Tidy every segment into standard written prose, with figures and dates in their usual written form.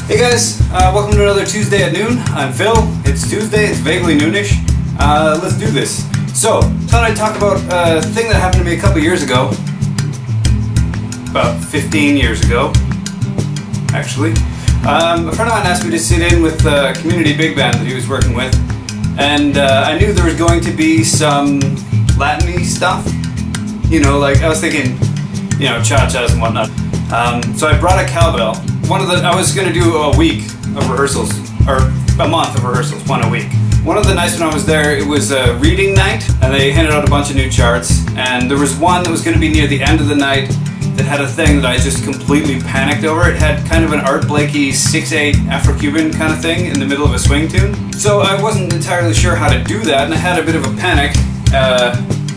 Hey guys, welcome to another Tuesday at noon. I'm Phil. It's Tuesday, it's vaguely noonish. Let's do this. So, thought I'd talk about a thing that happened to me a couple years ago. About 15 years ago, actually. A friend of mine asked me to sit in with a community big band that he was working with. And I knew there was going to be some Latin-y stuff. You know, like I was thinking, you know, cha-chas and whatnot. So I brought a cowbell. I was going to do a week of rehearsals, or a month of rehearsals, one a week. One of the nights when I was there, it was a reading night, and they handed out a bunch of new charts, and there was one that was going to be near the end of the night that had a thing that I just completely panicked over. It had kind of an Art Blakey 6/8 Afro-cuban kind of thing in the middle of a swing tune. So I wasn't entirely sure how to do that, and I had a bit of a panic,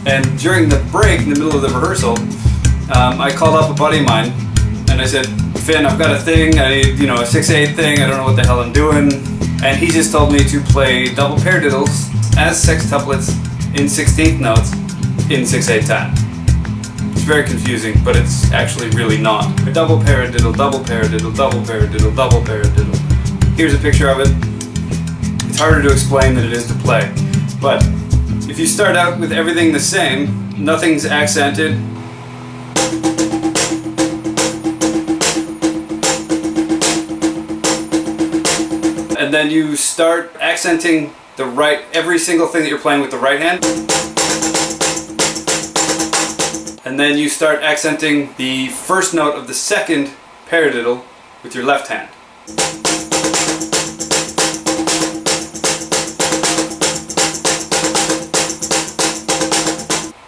and during the break, in the middle of the rehearsal, I called up a buddy of mine, and I said, Finn, I've got a thing, I need, you know, a 6/8 thing, I don't know what the hell I'm doing. And he just told me to play double paradiddles as sextuplets in 16th notes in 6/8 time. It's very confusing, but it's actually really not. A double paradiddle, double paradiddle, double paradiddle, double paradiddle. Here's a picture of it. It's harder to explain than it is to play. But if you start out with everything the same, nothing's accented, and then you start accenting every single thing that you're playing with the right hand. And then you start accenting the first note of the second paradiddle with your left hand.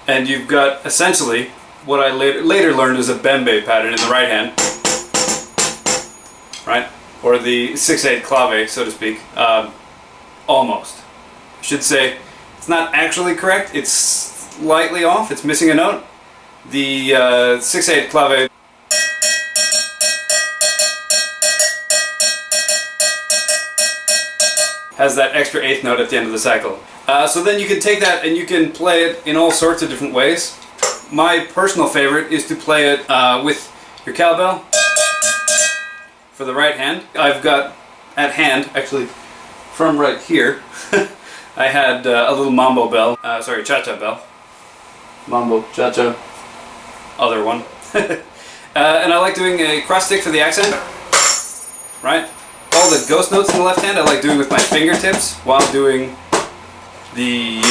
And you've got essentially what I later learned was a bembe pattern in the right hand. Right? Or the 6/8 clave, so to speak. Almost. I should say, it's not actually correct, it's slightly off, it's missing a note. The 6/8 clave has that extra eighth note at the end of the cycle. So then you can take that and you can play it in all sorts of different ways. My personal favorite is to play it with your cowbell for the right hand. I've got at hand, actually from right here, I had a little mambo bell, cha-cha bell. Mambo, cha-cha, other one. And I like doing a cross stick for the accent, right? All the ghost notes in the left hand I like doing with my fingertips while doing the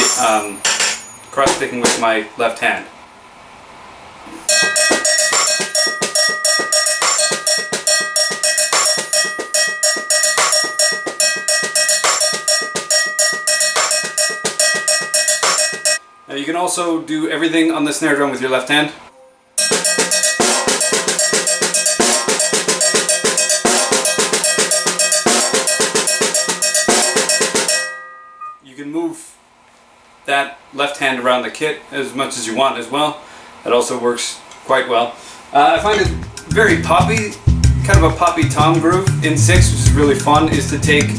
cross sticking with my left hand. Now you can also do everything on the snare drum with your left hand. You can move that left hand around the kit as much as you want as well. That also works quite well. I find it very poppy, kind of a poppy tom groove in 6, which is really fun, is to take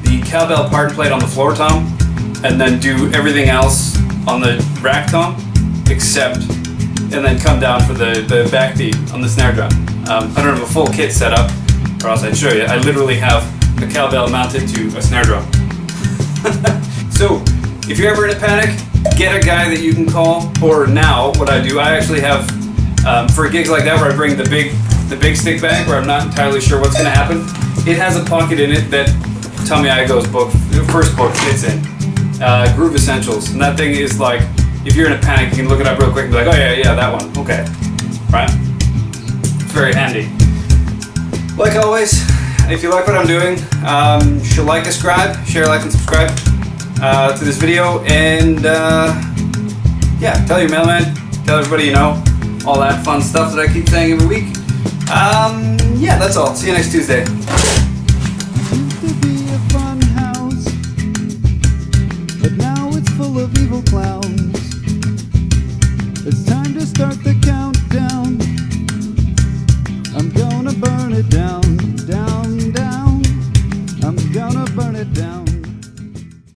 the cowbell part and play it on the floor tom, and then do everything else on the rack tom, and then come down for the backbeat on the snare drum. I don't have a full kit set up, or else I'd show you. I literally have a cowbell mounted to a snare drum. So, if you're ever in a panic, get a guy that you can call. Or now, what I do, I actually have, for gigs like that where I bring the big stick bag, where I'm not entirely sure what's going to happen, it has a pocket in it that Tommy Igoe's first book fits in. Groove Essentials, and that thing is like, if you're in a panic, you can look it up real quick and be like, oh yeah, that one, okay, right? It's very handy. Like always, if you like what I'm doing, you should like, share, like, and subscribe to this video, and yeah, tell your mailman, tell everybody you know, all that fun stuff that I keep saying every week. Yeah, that's all. See you next Tuesday. Full of evil clowns. It's time to start the